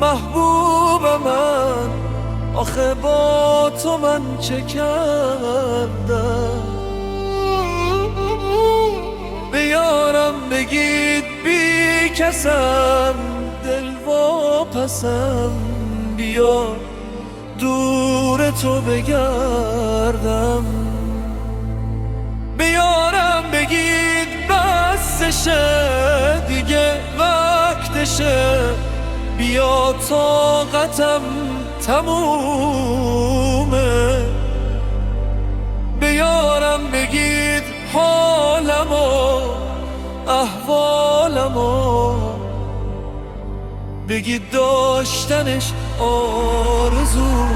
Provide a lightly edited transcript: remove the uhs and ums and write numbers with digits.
محبوب من، آخه با تو من چه کردم؟ به یارم بگید بی کسم، دل واپسم، بیا دور تو بگردم. به یارم بگید بسشه، دیگه وقتشه، بیا طاقتم تمومه. به یارم بگید حالمو احوالمو، بگید داشتنش آرزو.